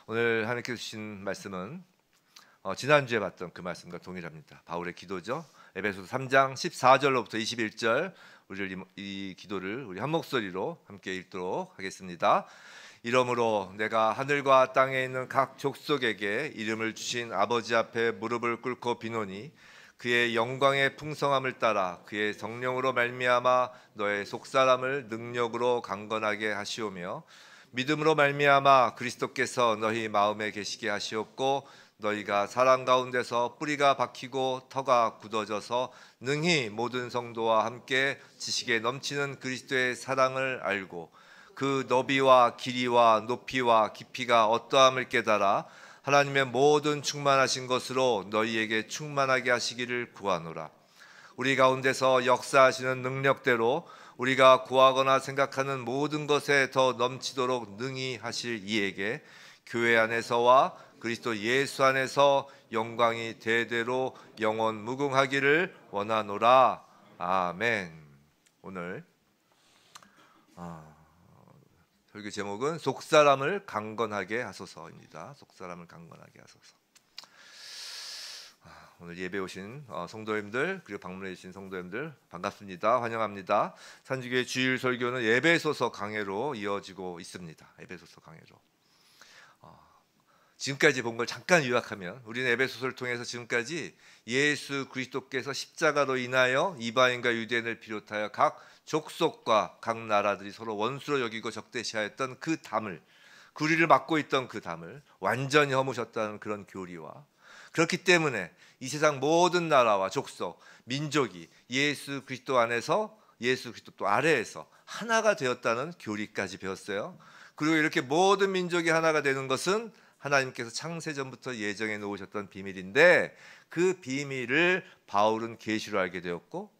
오늘 하나님께서 주신 말씀은 지난주에 봤던 그 말씀과 동일합니다. 바울의 기도죠. 에베소서 3장 14절로부터 21절 이 기도를 우리 한 목소리로 함께 읽도록 하겠습니다. 이러므로 내가 하늘과 땅에 있는 각 족속에게 이름을 주신 아버지 앞에 무릎을 꿇고 비노니 그의 영광의 풍성함을 따라 그의 성령으로 말미암아 너의 속사람을 능력으로 강건하게 하시오며 믿음으로 말미암아 그리스도께서 너희 마음에 계시게 하시옵고 너희가 사랑 가운데서 뿌리가 박히고 터가 굳어져서 능히 모든 성도와 함께 지식에 넘치는 그리스도의 사랑을 알고 그 너비와 길이와 높이와 깊이가 어떠함을 깨달아 하나님의 모든 충만하신 것으로 너희에게 충만하게 하시기를 구하노라. 우리 가운데서 역사하시는 능력대로 우리가 구하거나 생각하는 모든 것에 더 넘치도록 능히 하실 이에게 교회 안에서와 그리스도 예수 안에서 영광이 대대로 영원 무궁하기를 원하노라. 아멘. 오늘 설교 제목은 속사람을 강건하게 하소서입니다. 속사람을 강건하게 하소서. 오늘 예배 오신 성도님들 그리고 방문해 주신 성도님들 반갑습니다. 환영합니다. 산지교회 주일 설교는 에베소서 강해로 이어지고 있습니다. 에베소서 강해로. 지금까지 본 걸 잠깐 요약하면 우리는 에베소서를 통해서 지금까지 예수 그리스도께서 십자가로 인하여 이방인과 유대인을 비롯하여 각 족속과 각 나라들이 서로 원수로 여기고 적대시하였던 그 담을, 구리를 막고 있던 그 담을 완전히 허무셨다는 그런 교리와, 그렇기 때문에 이 세상 모든 나라와 족속, 민족이 예수 그리스도 안에서, 예수 그리스도 또 아래에서 하나가 되었다는 교리까지 배웠어요. 그리고 이렇게 모든 민족이 하나가 되는 것은 하나님께서 창세전부터 예정해 놓으셨던 비밀인데, 그 비밀을 바울은 계시로 알게 되었고,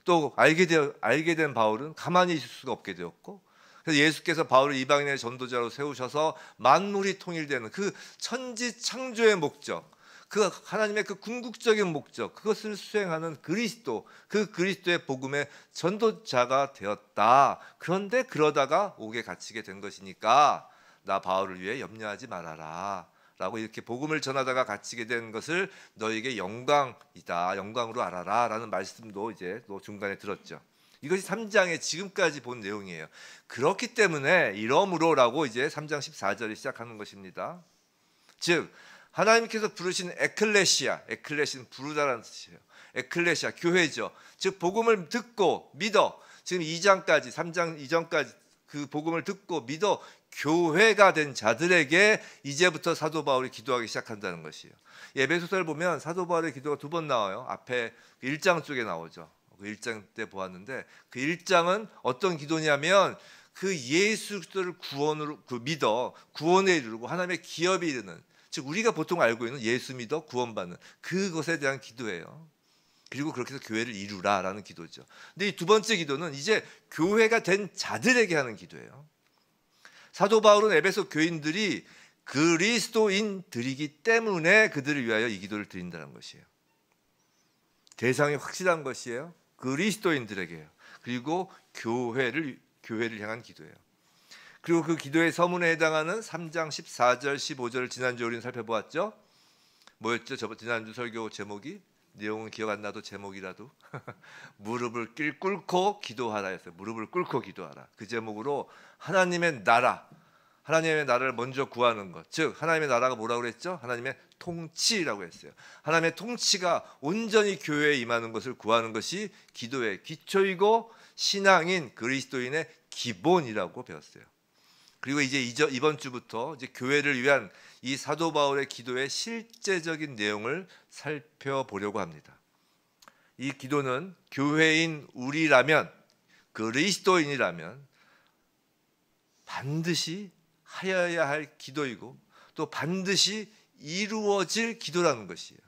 또 알게 된 바울은 가만히 있을 수가 없게 되었고, 그래서 예수께서 바울을 이방인의 전도자로 세우셔서 만물이 통일되는 그 천지 창조의 목적, 그 하나님의 그 궁극적인 목적, 그것을 수행하는 그리스도, 그 그리스도의 복음의 전도자가 되었다. 그런데 그러다가 옥에 갇히게 된 것이니까 나 바울을 위해 염려하지 말아라 라고 이렇게 복음을 전하다가 갇히게 된 것을 너에게 영광이다, 영광으로 알아라 라는 말씀도 이제 또 중간에 들었죠. 이것이 3장의 지금까지 본 내용이에요. 그렇기 때문에 이러므로라고 이제 3장 14절이 시작하는 것입니다. 즉 하나님께서 부르신 에클레시아, 에클레시는 부르다라는 뜻이에요. 에클레시아, 교회죠. 즉 복음을 듣고 믿어, 지금 2장까지 3장 이전까지 그 복음을 듣고 믿어 교회가 된 자들에게 이제부터 사도 바울이 기도하기 시작한다는 것이에요. 에베소서를 보면 사도 바울의 기도가 두 번 나와요. 앞에 1장 쪽에 나오죠. 그 1장 때 보았는데, 그 1장은 어떤 기도냐면 그 예수 그리스도를 구원으로 믿어 구원에 이르고 하나님의 기업에 이르는, 즉 우리가 보통 알고 있는 예수 믿어 구원받는 그것에 대한 기도예요. 그리고 그렇게 해서 교회를 이루라라는 기도죠. 근데 이 두 번째 기도는 이제 교회가 된 자들에게 하는 기도예요. 사도 바울은 에베소 교인들이 그리스도인들이기 때문에 그들을 위하여 이 기도를 드린다는 것이에요. 대상이 확실한 것이에요. 그리스도인들에게요. 그리고 교회를 향한 기도예요. 그리고 그 기도의 서문에 해당하는 3장 14절 15절을 지난주에 우리는 살펴보았죠. 뭐였죠? 지난주 설교 제목이, 내용은 기억 안 나도 제목이라도 무릎을 꿇고 기도하라였어요. 무릎을 꿇고 기도하라. 그 제목으로 하나님의 나라를 먼저 구하는 것, 즉 하나님의 나라가 뭐라고 그랬죠? 하나님의 통치라고 했어요. 하나님의 통치가 온전히 교회에 임하는 것을 구하는 것이 기도의 기초이고 신앙인 그리스도인의 기본이라고 배웠어요. 그리고 이제 이번 주부터 이제 교회를 위한 이 사도 바울의 기도의 실제적인 내용을 살펴보려고 합니다. 이 기도는 교회인 우리라면, 그리스도인이라면 반드시 하여야 할 기도이고 또 반드시 이루어질 기도라는 것이에요.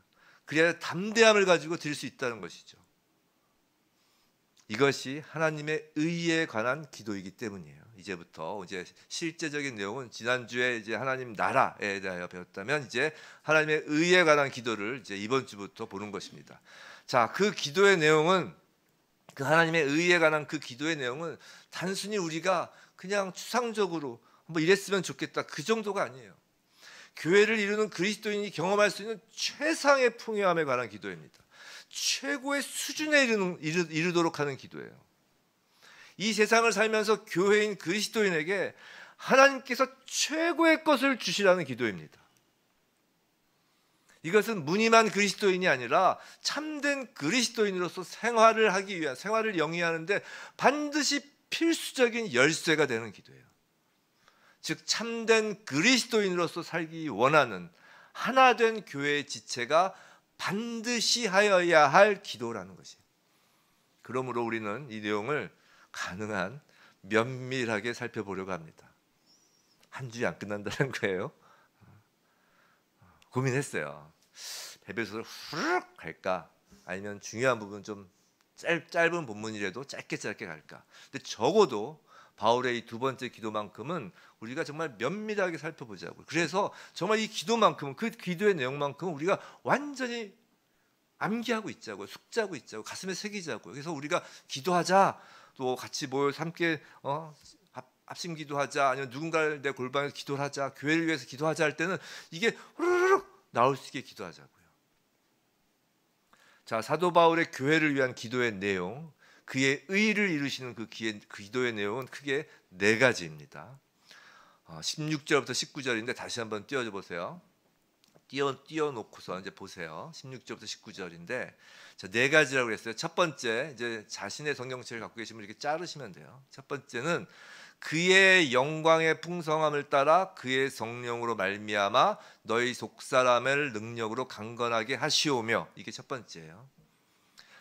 그래야 담대함을 가지고 드릴 수 있다는 것이죠. 이것이 하나님의 의에 관한 기도이기 때문이에요. 이제부터 이제 실제적인 내용은 지난주에 이제 하나님 나라에 대하여 배웠다면, 이제 하나님의 의에 관한 기도를 이제 이번 주부터 보는 것입니다. 자, 그 기도의 내용은, 그 하나님의 의에 관한 그 기도의 내용은 단순히 우리가 그냥 추상적으로 뭐 이랬으면 좋겠다 그 정도가 아니에요. 교회를 이루는 그리스도인이 경험할 수 있는 최상의 풍요함에 관한 기도입니다. 최고의 수준에 이르도록 하는 기도예요. 이 세상을 살면서 교회인 그리스도인에게 하나님께서 최고의 것을 주시라는 기도입니다. 이것은 무늬만 그리스도인이 아니라 참된 그리스도인으로서 생활을 하기 위한, 생활을 영위하는데 반드시 필수적인 열쇠가 되는 기도예요. 즉 참된 그리스도인으로서 살기 원하는 하나된 교회의 지체가 반드시 하여야 할 기도라는 것이에요. 그러므로 우리는 이 내용을 가능한 면밀하게 살펴보려고 합니다. 한 주에 안 끝난다는 거예요. 고민했어요. 에베소서를 후루룩 갈까? 아니면 중요한 부분 좀 짧은 본문이라도 짧게 갈까? 근데 적어도 바울의 이 두 번째 기도만큼은 우리가 정말 면밀하게 살펴보자고요. 그래서 정말 이 기도만큼은, 그 기도의 내용만큼은 우리가 완전히 암기하고 있자고요. 숙지하고 있자고, 가슴에 새기자고요. 그래서 우리가 기도하자, 또 같이 모여서 함께 합심 기도하자, 아니면 누군가를 내 골방에서 기도를 하자, 교회를 위해서 기도하자 할 때는 이게 후루룩 나올 수 있게 기도하자고요. 자, 사도 바울의 교회를 위한 기도의 내용, 그의 의를 이루시는 그 기도의 내용은 크게 네 가지입니다. 16절부터 19절인데 다시 한번 띄워줘 보세요. 띄워놓고서 이제 보세요. 16절부터 19절인데 네 가지라고 했어요. 첫 번째, 이제 자신의 성경책을 갖고 계시면 이렇게 자르시면 돼요. 첫 번째는 그의 영광의 풍성함을 따라 그의 성령으로 말미암아 너희 속사람을 능력으로 강건하게 하시오며, 이게 첫 번째예요.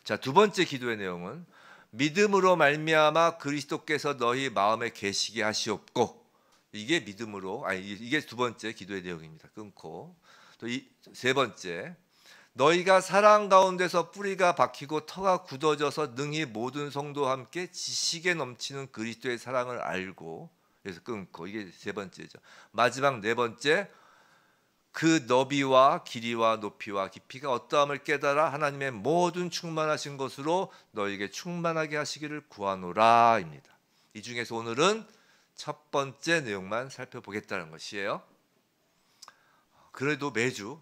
자, 두 번째 기도의 내용은 믿음으로 말미암아 그리스도께서 너희 마음에 계시게 하시옵고, 이게 믿음으로, 이게 두 번째 기도의 내용입니다. 끊고 또 세 번째, 너희가 사랑 가운데서 뿌리가 박히고 터가 굳어져서 능히 모든 성도와 함께 지식에 넘치는 그리스도의 사랑을 알고, 그래서 끊고, 이게 세 번째죠. 마지막 네 번째, 그 너비와 길이와 높이와 깊이가 어떠함을 깨달아 하나님의 모든 충만하신 것으로 너희에게 충만하게 하시기를 구하노라입니다. 이 중에서 오늘은 첫 번째 내용만 살펴보겠다는 것이에요. 그래도 매주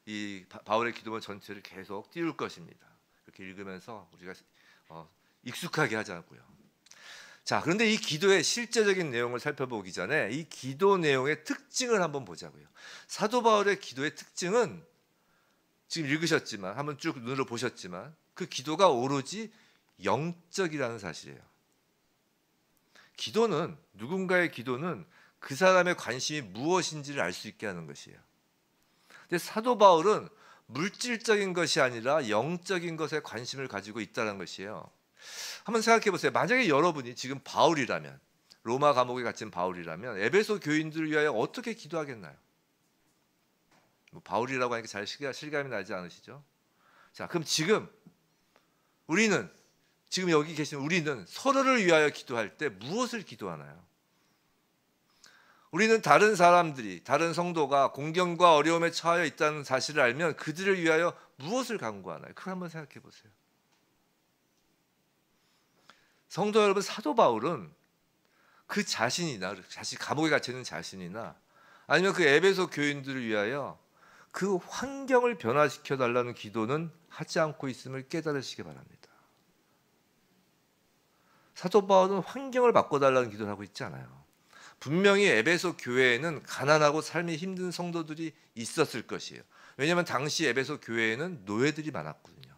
이 바울의 기도문 전체를 계속 띄울 것입니다. 그렇게 읽으면서 우리가 익숙하게 하자고요. 자, 그런데 이 기도의 실제적인 내용을 살펴보기 전에 이 기도 내용의 특징을 한번 보자고요. 사도 바울의 기도의 특징은 지금 읽으셨지만, 한번 쭉 눈으로 보셨지만, 그 기도가 오로지 영적이라는 사실이에요. 기도는, 누군가의 기도는 그 사람의 관심이 무엇인지를 알 수 있게 하는 것이에요. 근데 사도 바울은 물질적인 것이 아니라 영적인 것에 관심을 가지고 있다는 것이에요. 한번 생각해 보세요. 만약에 여러분이 지금 바울이라면, 로마 감옥에 갇힌 바울이라면 에베소 교인들을 위하여 어떻게 기도하겠나요? 바울이라고 하니까 잘 실감이 나지 않으시죠? 자, 그럼 지금 여기 계신 우리는 서로를 위하여 기도할 때 무엇을 기도하나요? 우리는 다른 사람들이, 다른 성도가 공경과 어려움에 처하여 있다는 사실을 알면 그들을 위하여 무엇을 간구하나요? 그걸 한번 생각해 보세요. 성도 여러분, 사도 바울은 그 자신이나, 감옥에 갇혀 있는 자신이나, 아니면 그 에베소 교인들을 위하여 그 환경을 변화시켜 달라는 기도는 하지 않고 있음을 깨달으시기 바랍니다. 사도 바울은 환경을 바꿔달라는 기도를 하고 있지 않아요. 분명히 에베소 교회에는 가난하고 삶이 힘든 성도들이 있었을 것이에요. 왜냐하면 당시 에베소 교회에는 노예들이 많았거든요.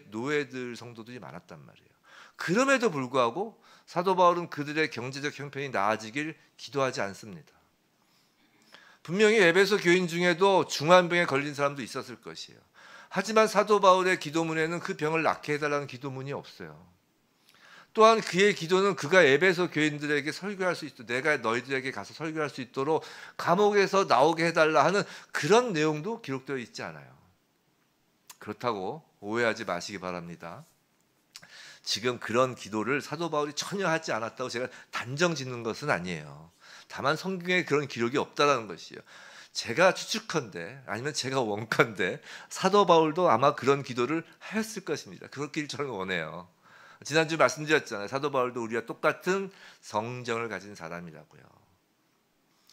노예들 성도들이 많았단 말이에요. 그럼에도 불구하고 사도 바울은 그들의 경제적 형편이 나아지길 기도하지 않습니다. 분명히 에베소 교인 중에도 중환병에 걸린 사람도 있었을 것이에요. 하지만 사도 바울의 기도문에는 그 병을 낫게 해달라는 기도문이 없어요. 또한 그의 기도는 그가 에베소 교인들에게 설교할 수 있도록, 내가 너희들에게 가서 설교할 수 있도록 감옥에서 나오게 해달라 하는 그런 내용도 기록되어 있지 않아요. 그렇다고 오해하지 마시기 바랍니다. 지금 그런 기도를 사도 바울이 전혀 하지 않았다고 제가 단정 짓는 것은 아니에요. 다만 성경에 그런 기록이 없다라는 것이에요. 제가 추측컨대, 아니면 제가 원컨대, 사도 바울도 아마 그런 기도를 하였을 것입니다. 그렇길 저는 원해요. 지난주 말씀드렸잖아요. 사도 바울도 우리와 똑같은 성정을 가진 사람이라고요.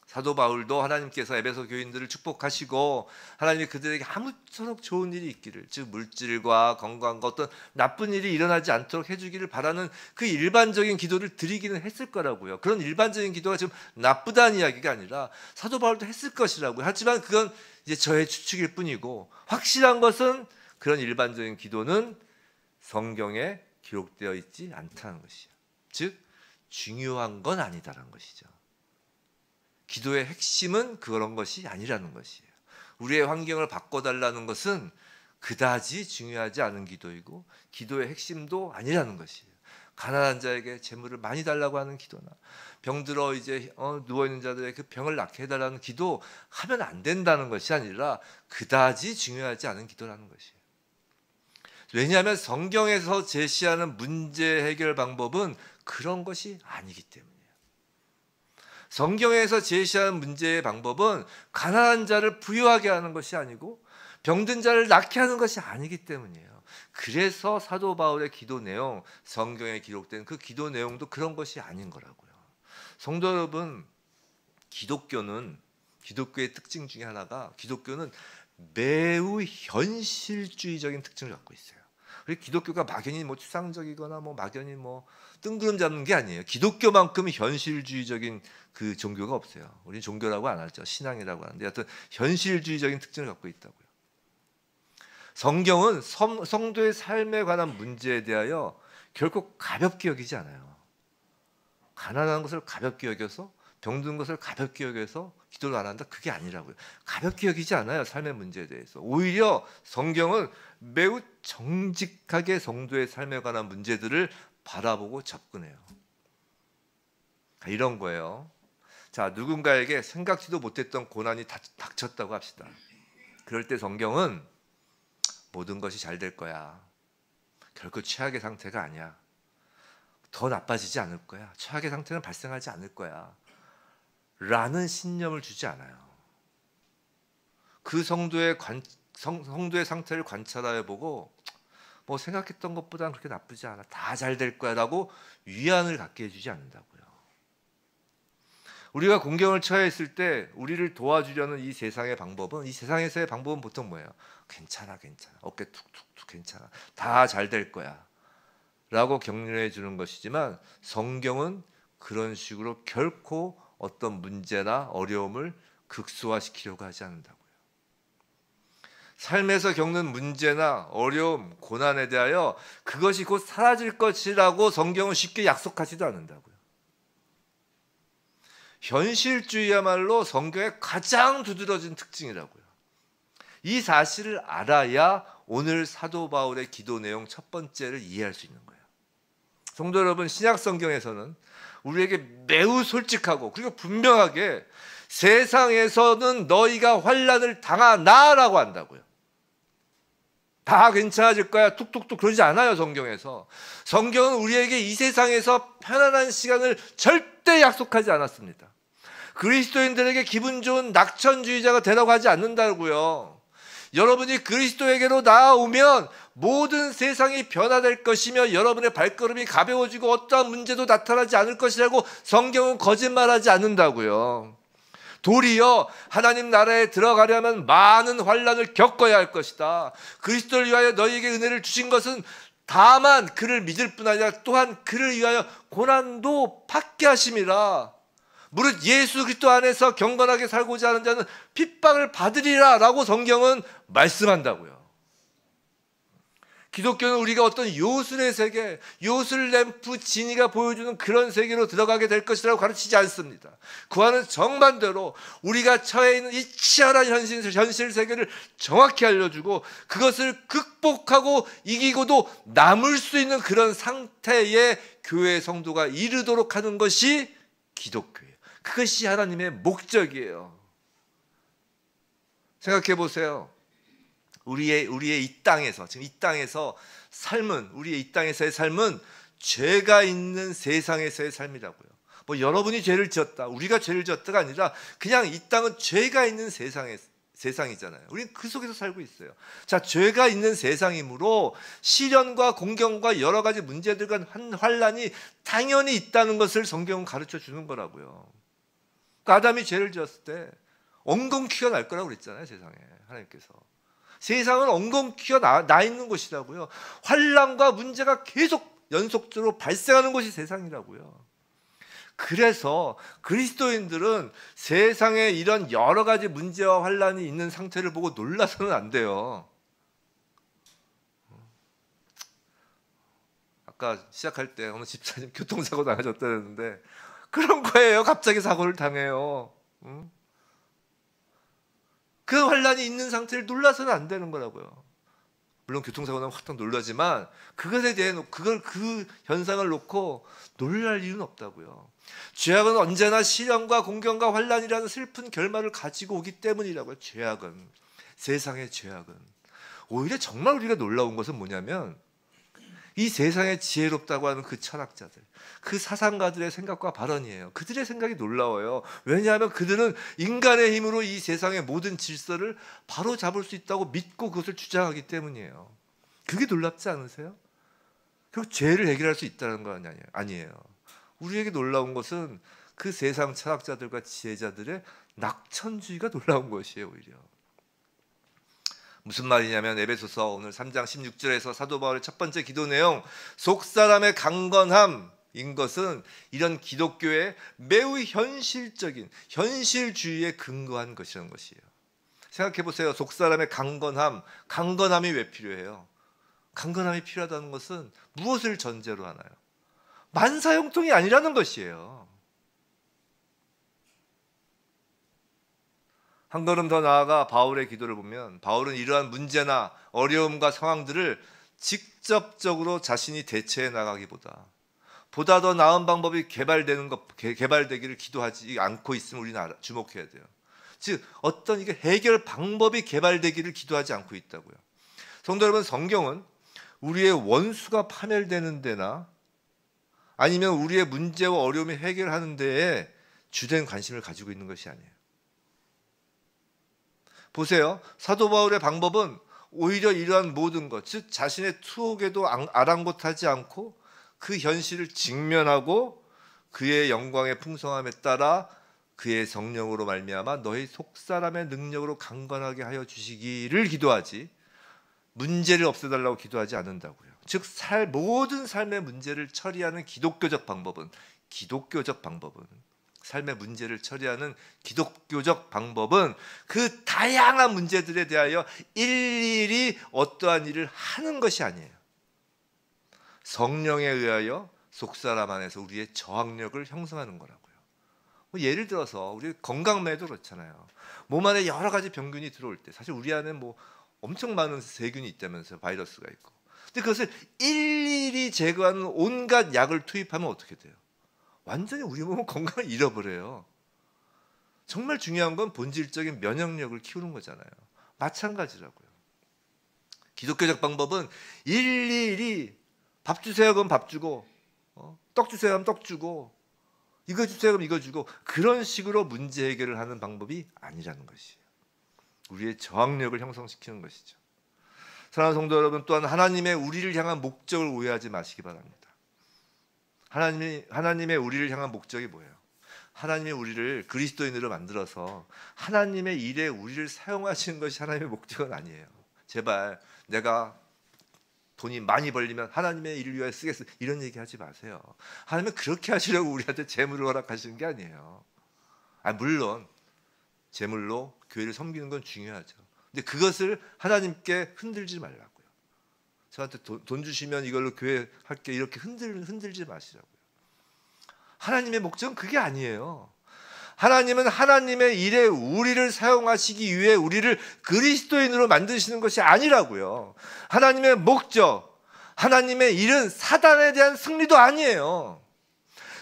사도 바울도 하나님께서 에베소 교인들을 축복하시고 하나님이 그들에게 아무쪼록 좋은 일이 있기를, 즉 물질과 건강과 어떤 나쁜 일이 일어나지 않도록 해주기를 바라는 그 일반적인 기도를 드리기는 했을 거라고요. 그런 일반적인 기도가 지금 나쁘다는 이야기가 아니라 사도 바울도 했을 것이라고요. 하지만 그건 이제 저의 추측일 뿐이고, 확실한 것은 그런 일반적인 기도는 성경에 기록되어 있지 않다는 것이죠. 즉 중요한 건 아니다라는 것이죠. 기도의 핵심은 그런 것이 아니라는 것이에요. 우리의 환경을 바꿔달라는 것은 그다지 중요하지 않은 기도이고, 기도의 핵심도 아니라는 것이에요. 가난한 자에게 재물을 많이 달라고 하는 기도나, 병들어 이제 누워있는 자들의 그 병을 낫게 해달라는 기도 하면 안 된다는 것이 아니라 그다지 중요하지 않은 기도라는 것이에요. 왜냐하면 성경에서 제시하는 문제 해결 방법은 그런 것이 아니기 때문이에요. 성경에서 제시하는 문제의 방법은 가난한 자를 부유하게 하는 것이 아니고 병든 자를 낫게 하는 것이 아니기 때문이에요. 그래서 사도 바울의 기도 내용, 성경에 기록된 그 기도 내용도 그런 것이 아닌 거라고요. 성도 여러분, 기독교의 특징 중에 하나가, 기독교는 매우 현실주의적인 특징을 갖고 있어요. 그리고 기독교가 막연히 추상적이거나 막연히 뜬구름 잡는 게 아니에요. 기독교만큼 현실주의적인 그 종교가 없어요. 우리는 종교라고 안 하죠. 신앙이라고 하는데, 하여튼 현실주의적인 특징을 갖고 있다고요. 성경은 성도의 삶에 관한 문제에 대하여 결코 가볍게 여기지 않아요. 가난한 것을 가볍게 여겨서, 병든 것을 가볍게 여겨서 기도를 안 한다, 그게 아니라고요. 가볍게 여기지 않아요, 삶의 문제에 대해서. 오히려 성경은 매우 정직하게 성도의 삶에 관한 문제들을 바라보고 접근해요. 이런 거예요. 자, 누군가에게 생각지도 못했던 고난이 닥쳤다고 합시다. 그럴 때 성경은 모든 것이 잘 될 거야, 결코 최악의 상태가 아니야, 더 나빠지지 않을 거야, 최악의 상태는 발생하지 않을 거야 라는 신념을 주지 않아요. 그 성도의 상태를 관찰하여 보고 생각했던 것보다는 그렇게 나쁘지 않아, 다 잘 될 거야 라고 위안을 갖게 해주지 않는다고요. 우리가 공경을 처해 있을 때 우리를 도와주려는 이 세상에서의 방법은 보통 뭐예요? 괜찮아, 어깨 툭툭툭 괜찮아, 다 잘 될 거야 라고 격려해 주는 것이지만, 성경은 그런 식으로 결코 어떤 문제나 어려움을 극소화시키려고 하지 않는다고요. 삶에서 겪는 문제나 어려움, 고난에 대하여 그것이 곧 사라질 것이라고 성경은 쉽게 약속하지도 않는다고요. 현실주의야말로 성경의 가장 두드러진 특징이라고요. 이 사실을 알아야 오늘 사도 바울의 기도 내용 첫 번째를 이해할 수 있는 거예요. 성도 여러분, 신약 성경에서는 우리에게 매우 솔직하고 그리고 분명하게 세상에서는 너희가 환난을 당하나라고 한다고요. 다 괜찮아질 거야 툭툭툭 그러지 않아요. 성경은 우리에게 이 세상에서 편안한 시간을 절대 약속하지 않았습니다. 그리스도인들에게 기분 좋은 낙천주의자가 되라고 하지 않는다고요. 여러분이 그리스도에게로 나아오면 모든 세상이 변화될 것이며 여러분의 발걸음이 가벼워지고 어떠한 문제도 나타나지 않을 것이라고 성경은 거짓말하지 않는다고요. 도리어 하나님 나라에 들어가려면 많은 환난을 겪어야 할 것이다. 그리스도를 위하여 너희에게 은혜를 주신 것은 다만 그를 믿을 뿐 아니라 또한 그를 위하여 고난도 받게 하심이라. 무릇 예수 그리스도 안에서 경건하게 살고자 하는 자는 핍박을 받으리라 라고 성경은 말씀한다고요. 기독교는 우리가 어떤 요술의 세계, 요술 램프 진이가 보여주는 그런 세계로 들어가게 될 것이라고 가르치지 않습니다. 그와는 정반대로 우리가 처해 있는 이 치열한 현실 세계를 정확히 알려주고 그것을 극복하고 이기고도 남을 수 있는 그런 상태에 교회 성도가 이르도록 하는 것이 기독교예요. 그것이 하나님의 목적이에요. 생각해 보세요. 우리의 이 땅에서, 지금 이 땅에서 삶은, 우리의 이 땅에서의 삶은 죄가 있는 세상에서의 삶이라고요. 여러분이 죄를 지었다, 우리가 죄를 지었다가 아니라 그냥 이 땅은 죄가 있는 세상이잖아요. 우리는 그 속에서 살고 있어요. 자, 죄가 있는 세상이므로 시련과 공경과 여러 가지 문제들과 환난이 당연히 있다는 것을 성경은 가르쳐 주는 거라고요. 아담이 죄를 지었을 때 엉겅퀴가 날 거라고 그랬잖아요. 세상에 하나님께서. 세상은 엉겅퀴가 나 있는 곳이라고요. 환난과 문제가 계속 연속적으로 발생하는 곳이 세상이라고요. 그래서 그리스도인들은 세상에 이런 여러 가지 문제와 환난이 있는 상태를 보고 놀라서는 안 돼요. 아까 시작할 때 어느 집사님 교통사고 당하셨다는데 그런 거예요. 갑자기 사고를 당해요. 그 환난이 있는 상태를 놀라서는 안 되는 거라고요. 물론 교통사고 나면 확 놀라지만 그것에 대해 그 현상을 놓고 놀랄 이유는 없다고요. 죄악은 언제나 시련과 공경과 환난이라는 슬픈 결말을 가지고 오기 때문이라고요. 죄악은, 세상의 죄악은. 오히려 정말 우리가 놀라운 것은 뭐냐면 이 세상에 지혜롭다고 하는 그 철학자들, 그 사상가들의 생각과 발언이에요. 그들의 생각이 놀라워요. 왜냐하면 그들은 인간의 힘으로 이 세상의 모든 질서를 바로 잡을 수 있다고 믿고 그것을 주장하기 때문이에요. 그게 놀랍지 않으세요? 결국 죄를 해결할 수 있다는 거 아니에요. 우리에게 놀라운 것은 그 세상 철학자들과 지혜자들의 낙천주의가 놀라운 것이에요. 오히려. 무슨 말이냐면 에베소서 오늘 3장 16절에서 사도 바울의 첫 번째 기도 내용, 속사람의 강건함인 것은 이런 기독교의 매우 현실적인 현실주의에 근거한 것이라는 것이에요. 생각해 보세요. 속사람의 강건함이 왜 필요해요? 강건함이 필요하다는 것은 무엇을 전제로 하나요? 만사형통이 아니라는 것이에요. 한 걸음 더 나아가 바울의 기도를 보면 바울은 이러한 문제나 어려움과 상황들을 직접적으로 자신이 대처해 나가기보다 보다 더 나은 방법이 개발되기를 기도하지 않고 있음을 우리는 주목해야 돼요. 즉 어떤 이게 해결 방법이 개발되기를 기도하지 않고 있다고요. 성도 여러분, 성경은 우리의 원수가 파멸되는 데나 아니면 우리의 문제와 어려움을 해결하는 데에 주된 관심을 가지고 있는 것이 아니에요. 보세요. 사도 바울의 방법은 오히려 이러한 모든 것, 즉 자신의 투옥에도 아랑곳하지 않고 그 현실을 직면하고 그의 영광의 풍성함에 따라 그의 성령으로 말미암아 너희 속사람의 능력으로 강건하게 하여 주시기를 기도하지 문제를 없애달라고 기도하지 않는다고요. 즉 모든 삶의 문제를 처리하는 기독교적 방법은 삶의 문제를 처리하는 기독교적 방법은 그 다양한 문제들에 대하여 일일이 어떠한 일을 하는 것이 아니에요. 성령에 의하여 속사람 안에서 우리의 저항력을 형성하는 거라고요. 예를 들어서 우리 건강매도 그렇잖아요. 몸 안에 여러 가지 병균이 들어올 때 사실 우리 안에 엄청 많은 세균이 있다면서요. 바이러스가 있고. 근데 그것을 일일이 제거하는 온갖 약을 투입하면 어떻게 돼요? 완전히 우리 몸은 건강을 잃어버려요. 정말 중요한 건 본질적인 면역력을 키우는 거잖아요. 마찬가지라고요. 기독교적 방법은 일일이 밥 주세요 그럼 밥 주고 떡 주세요 하면 떡 주고 이거 주세요 그럼 이거 주고 그런 식으로 문제 해결을 하는 방법이 아니라는 것이에요. 우리의 저항력을 형성시키는 것이죠. 사랑하는 성도 여러분, 또한 하나님의 우리를 향한 목적을 오해하지 마시기 바랍니다. 하나님의 우리를 향한 목적이 뭐예요? 하나님의 우리를 그리스도인으로 만들어서 하나님의 일에 우리를 사용하시는 것이 하나님의 목적은 아니에요. 제발 내가 돈이 많이 벌리면 하나님의 일을 위하여 쓰겠습니다. 이런 얘기 하지 마세요. 하나님은 그렇게 하시려고 우리한테 재물을 허락하시는 게 아니에요. 물론 재물로 교회를 섬기는 건 중요하죠. 근데 그것을 하나님께 흔들지 말라고요. 저한테 돈 주시면 이걸로 교회 할게 이렇게 흔들지 마시라고요. 하나님의 목적은 그게 아니에요. 하나님은 하나님의 일에 우리를 사용하시기 위해 우리를 그리스도인으로 만드시는 것이 아니라고요. 하나님의 목적, 하나님의 일은 사단에 대한 승리도 아니에요.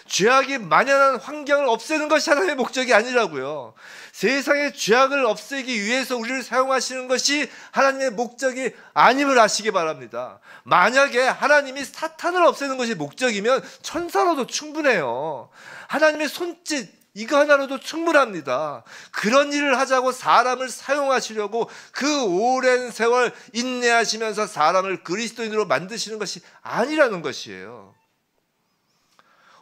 죄악이 만연한 환경을 없애는 것이 하나님의 목적이 아니라고요. 세상의 죄악을 없애기 위해서 우리를 사용하시는 것이 하나님의 목적이 아님을 아시기 바랍니다. 만약에 하나님이 사탄을 없애는 것이 목적이면 천사로도 충분해요. 하나님의 손짓 이거 하나로도 충분합니다. 그런 일을 하자고 사람을 사용하시려고 그 오랜 세월 인내하시면서 사람을 그리스도인으로 만드시는 것이 아니라는 것이에요.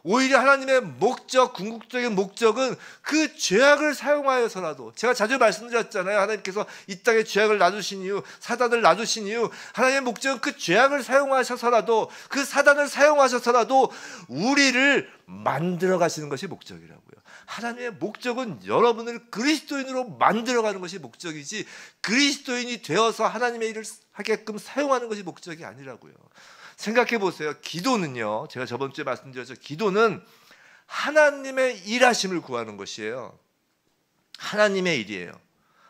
오히려 하나님의 목적, 궁극적인 목적은 그 죄악을 사용하여서라도, 제가 자주 말씀드렸잖아요. 하나님께서 이 땅에 죄악을 놔두신 이유, 사단을 놔두신 이유, 하나님의 목적은 그 죄악을 사용하셔서라도, 그 사단을 사용하셔서라도 우리를 만들어 가시는 것이 목적이라고요. 하나님의 목적은 여러분을 그리스도인으로 만들어가는 것이 목적이지, 그리스도인이 되어서 하나님의 일을 하게끔 사용하는 것이 목적이 아니라고요. 생각해 보세요. 기도는요, 제가 저번 주에 말씀드렸죠. 기도는 하나님의 일하심을 구하는 것이에요. 하나님의 일이에요.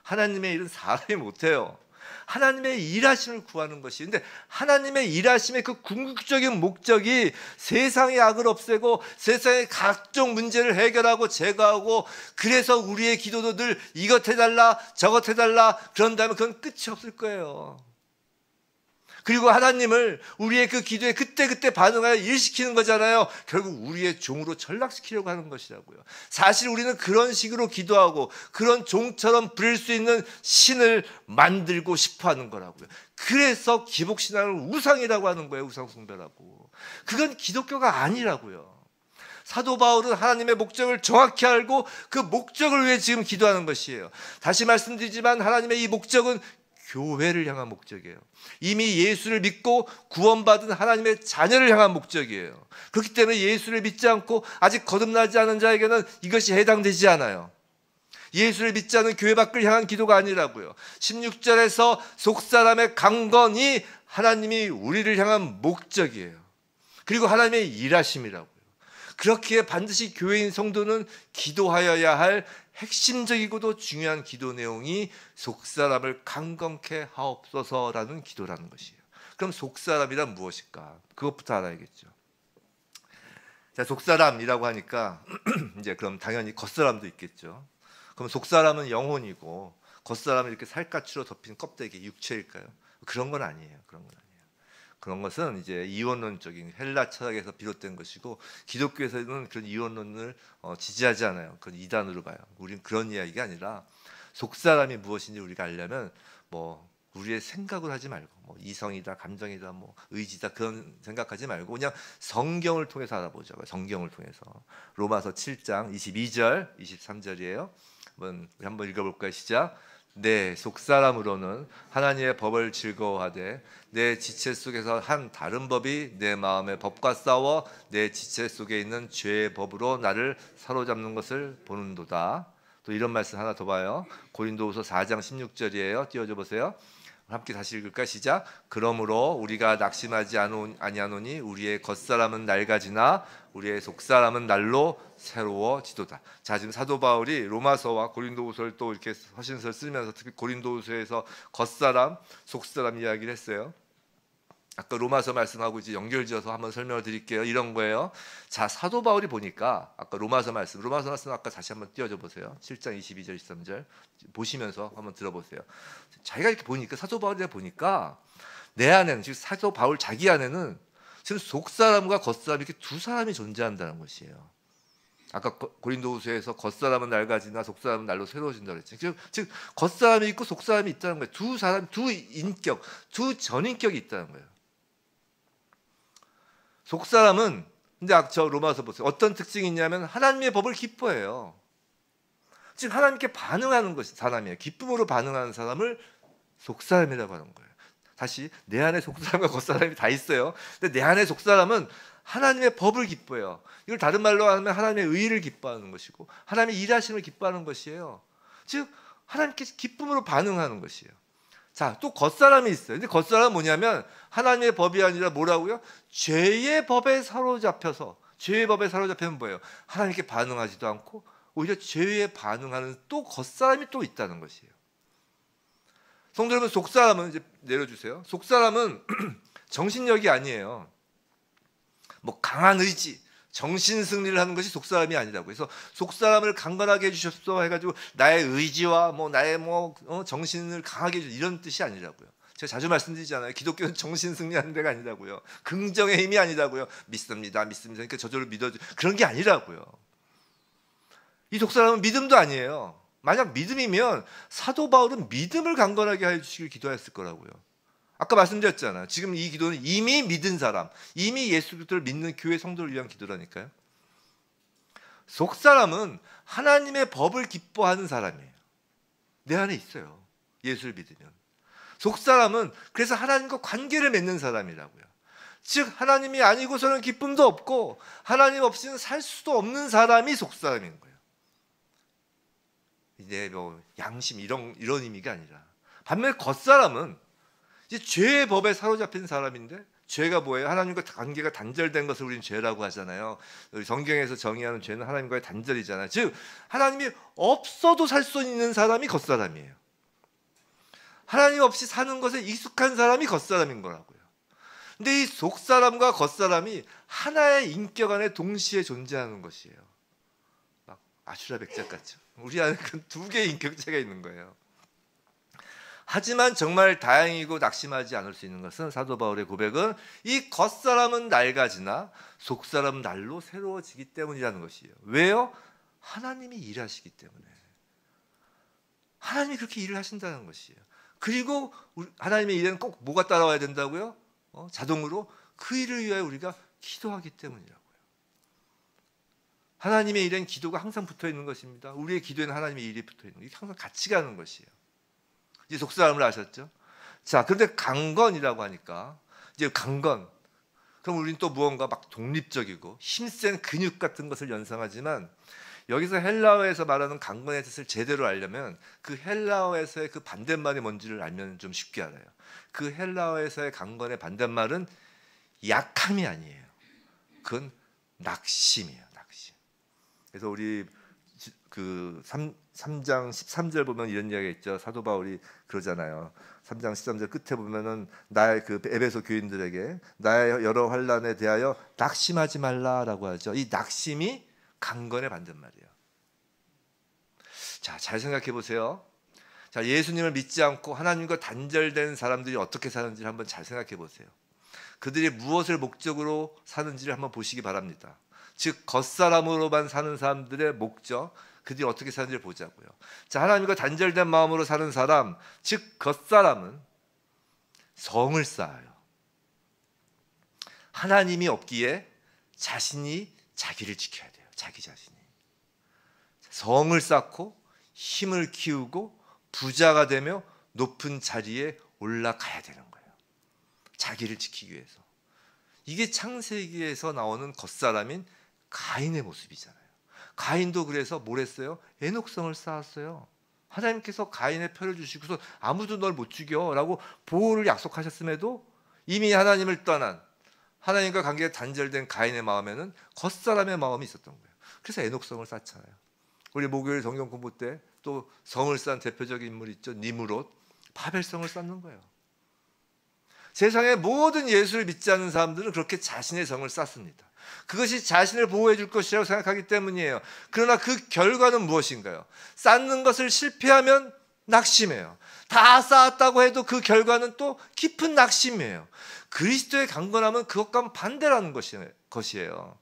하나님의 일은 사람이 못해요. 하나님의 일하심을 구하는 것이, 근데 하나님의 일하심의 그 궁극적인 목적이 세상의 악을 없애고 세상의 각종 문제를 해결하고 제거하고, 그래서 우리의 기도도 늘 이것 해달라 저것 해달라 그런다면 그건 끝이 없을 거예요. 그리고 하나님을 우리의 그 기도에 그때그때 반응하여 일시키는 거잖아요. 결국 우리의 종으로 전락시키려고 하는 것이라고요. 사실 우리는 그런 식으로 기도하고 그런 종처럼 부릴 수 있는 신을 만들고 싶어 하는 거라고요. 그래서 기복신앙을 우상이라고 하는 거예요. 우상숭배라고. 그건 기독교가 아니라고요. 사도 바울은 하나님의 목적을 정확히 알고 그 목적을 위해 지금 기도하는 것이에요. 다시 말씀드리지만 하나님의 이 목적은 교회를 향한 목적이에요. 이미 예수를 믿고 구원받은 하나님의 자녀를 향한 목적이에요. 그렇기 때문에 예수를 믿지 않고 아직 거듭나지 않은 자에게는 이것이 해당되지 않아요. 예수를 믿지 않은 교회 밖을 향한 기도가 아니라고요. 16절에서 속사람의 강건이 하나님이 우리를 향한 목적이에요. 그리고 하나님의 일하심이라고요. 그렇기에 반드시 교회인 성도는 기도하여야 할 핵심적이고도 중요한 기도 내용이 속사람을 강건케 하옵소서라는 기도라는 것이에요. 그럼 속사람이란 무엇일까? 그것부터 알아야겠죠. 자, 속사람이라고 하니까 이제 그럼 당연히 겉사람도 있겠죠. 그럼 속사람은 영혼이고 겉사람은 이렇게 살갗으로 덮인 껍데기, 육체일까요? 그런 건 아니에요. 그런 건 아니에요. 그런 것은 이제 이원론적인 헬라 철학에서 비롯된 것이고, 기독교에서는 그런 이원론을 지지하지 않아요. 그건 이단으로 봐요. 우리는 그런 이야기가 아니라 속사람이 무엇인지 우리가 알려면 뭐 우리의 생각을 하지 말고, 뭐 이성이다, 감정이다, 뭐 의지다, 그런 생각하지 말고 그냥 성경을 통해서 알아보자고요. 성경을 통해서. 로마서 7장 22절, 23절이에요. 한번 읽어볼까요? 시작. 내 속사람으로는 하나님의 법을 즐거워하되 내 지체 속에서 한 다른 법이 내 마음의 법과 싸워 내 지체 속에 있는 죄의 법으로 나를 사로잡는 것을 보는도다. 또 이런 말씀 하나 더 봐요. 고린도후서 4장 16절이에요. 띄워줘 보세요. 함께 다시 읽을까? 시작. 그러므로 우리가 낙심하지 아니하노니 우리의 겉사람은 낡아지나 우리의 속사람은 날로 새로워지도다. 자, 지금 사도 바울이 로마서와 고린도후서를 또 이렇게 서신서를 쓰면서 특히 고린도후서에서 겉사람, 속사람 이야기를 했어요. 아까 로마서 말씀하고 이제 연결지어서 한번 설명을 드릴게요. 이런 거예요. 자, 사도 바울이 보니까 아까 로마서 말씀 아까 다시 한번 띄워줘 보세요. 7장 22절 23절 보시면서 한번 들어보세요. 자기가 이렇게 보니까, 사도 바울이 보니까 내 안에는, 지금 사도 바울 자기 안에는 지금 속사람과 겉사람 이렇게 두 사람이 존재한다는 것이에요. 아까 고린도후서에서 겉사람은 낡아지나 속사람은 날로 새로워진다 그랬죠. 즉 겉사람이 있고 속사람이 있다는 거예요. 두 사람, 두 인격, 두 전인격이 있다는 거예요. 속사람은, 근데 저 로마서 보세요. 어떤 특징이 있냐면 하나님의 법을 기뻐해요. 즉 하나님께 반응하는 것이 사람이에요. 기쁨으로 반응하는 사람을 속사람이라고 하는 거예요. 다시, 내 안에 속사람과 겉사람이 다 있어요. 근데 내 안에 속사람은 하나님의 법을 기뻐해요. 이걸 다른 말로 하면 하나님의 의를 기뻐하는 것이고 하나님의 일하심을 기뻐하는 것이에요. 즉 하나님께 기쁨으로 반응하는 것이에요. 자, 또 겉사람이 있어요. 근데 겉사람은 뭐냐면 하나님의 법이 아니라 뭐라고요? 죄의 법에 사로잡혀서, 죄의 법에 사로잡히면 뭐예요? 하나님께 반응하지도 않고 오히려 죄에 반응하는 또 겉사람이 또 있다는 것이에요. 성도 여러분, 속사람은, 이제 내려주세요. 속사람은 정신력이 아니에요. 뭐 강한 의지, 정신 승리를 하는 것이 속사람이 아니라고. 그래서 속사람을 강건하게 해주셨어 해가지고 나의 의지와 뭐 나의 정신을 강하게 해주, 이런 뜻이 아니라고요. 제가 자주 말씀드리잖아요. 기독교는 정신 승리하는 데가 아니라고요. 긍정의 힘이 아니라고요. 믿습니다. 그러니까 저절로 믿어줘, 그런 게 아니라고요. 이 속사람은 믿음도 아니에요. 만약 믿음이면 사도 바울은 믿음을 강건하게 해주시길 기도했을 거라고요. 아까 말씀드렸잖아요. 지금 이 기도는 이미 믿은 사람, 이미 예수 그리스도를 믿는 교회 성도를 위한 기도라니까요. 속사람은 하나님의 법을 기뻐하는 사람이에요. 내 안에 있어요. 예수를 믿으면. 속사람은 그래서 하나님과 관계를 맺는 사람이라고요. 즉 하나님이 아니고서는 기쁨도 없고 하나님 없이는 살 수도 없는 사람이 속사람인 거예요. 이제 뭐 양심 이런 의미가 아니라, 반면에 겉사람은 이제 죄의 법에 사로잡힌 사람인데, 죄가 뭐예요? 하나님과 관계가 단절된 것을 우리는 죄라고 하잖아요. 성경에서 정의하는 죄는 하나님과의 단절이잖아요. 즉 하나님이 없어도 살 수 있는 사람이 겉사람이에요. 하나님 없이 사는 것에 익숙한 사람이 겉사람인 거라고요. 근데 이 속사람과 겉사람이 하나의 인격 안에 동시에 존재하는 것이에요. 막 아슈라 백작 같죠. 우리 안에 두 개의 인격체가 있는 거예요. 하지만 정말 다행이고 낙심하지 않을 수 있는 것은, 사도 바울의 고백은 이 겉사람은 낡아지나 속사람은 날로 새로워지기 때문이라는 것이에요. 왜요? 하나님이 일하시기 때문에. 하나님이 그렇게 일을 하신다는 것이에요. 그리고 하나님의 일에는 꼭 뭐가 따라와야 된다고요? 자동으로 그 일을 위하여 우리가 기도하기 때문이라고요. 하나님의 일엔 기도가 항상 붙어 있는 것입니다. 우리의 기도에는 하나님의 일이 붙어 있는 거예요. 이게 항상 같이 가는 것이에요. 이제 속사람을 아셨죠? 자, 그런데 강건이라고 하니까, 이제 강건, 그럼 우리는 또 무언가 막 독립적이고 힘센 근육 같은 것을 연상하지만, 여기서 헬라어에서 말하는 강건의 뜻을 제대로 알려면 그 헬라어에서의 그 반대말이 뭔지를 알면 좀 쉽게 알아요. 그 헬라어에서의 강건의 반대말은 약함이 아니에요. 그건 낙심이에요. 낙심. 그래서 우리 그 3장 13절 보면 이런 이야기가 있죠. 사도 바울이 그러잖아요. 3장 13절 끝에 보면은 나의 그 에베소 교인들에게 나의 여러 환난에 대하여 낙심하지 말라라고 하죠. 이 낙심이 강건의 반대말이에요. 자, 잘 생각해 보세요. 자, 예수님을 믿지 않고 하나님과 단절된 사람들이 어떻게 사는지를 한번 잘 생각해 보세요. 그들이 무엇을 목적으로 사는지를 한번 보시기 바랍니다. 즉 겉사람으로만 사는 사람들의 목적, 그들이 어떻게 사는지를 보자고요. 자, 하나님과 단절된 마음으로 사는 사람, 즉 겉사람은 성을 쌓아요. 하나님이 없기에 자신이 자기를 지켜야 돼요. 자기 자신이 성을 쌓고 힘을 키우고 부자가 되며 높은 자리에 올라가야 되는 거예요. 자기를 지키기 위해서. 이게 창세기에서 나오는 겉사람인 가인의 모습이잖아요. 가인도 그래서 뭘 했어요? 애녹성을 쌓았어요. 하나님께서 가인의 표를 주시고서 아무도 널 못 죽여라고 보호를 약속하셨음에도 이미 하나님을 떠난, 하나님과 관계가 단절된 가인의 마음에는 겉사람의 마음이 있었던 거예요. 그래서 애녹성을 쌓잖아요. 우리 목요일 성경 공부 때 또 성을 쌓은 대표적인 인물 있죠. 니므롯, 바벨성을 쌓는 거예요. 세상의 모든 예수를 믿지 않는 사람들은 그렇게 자신의 성을 쌓습니다. 그것이 자신을 보호해 줄 것이라고 생각하기 때문이에요. 그러나 그 결과는 무엇인가요? 쌓는 것을 실패하면 낙심해요. 다 쌓았다고 해도 그 결과는 또 깊은 낙심이에요. 그리스도의 강건함은 그것과는 반대라는 것이에요.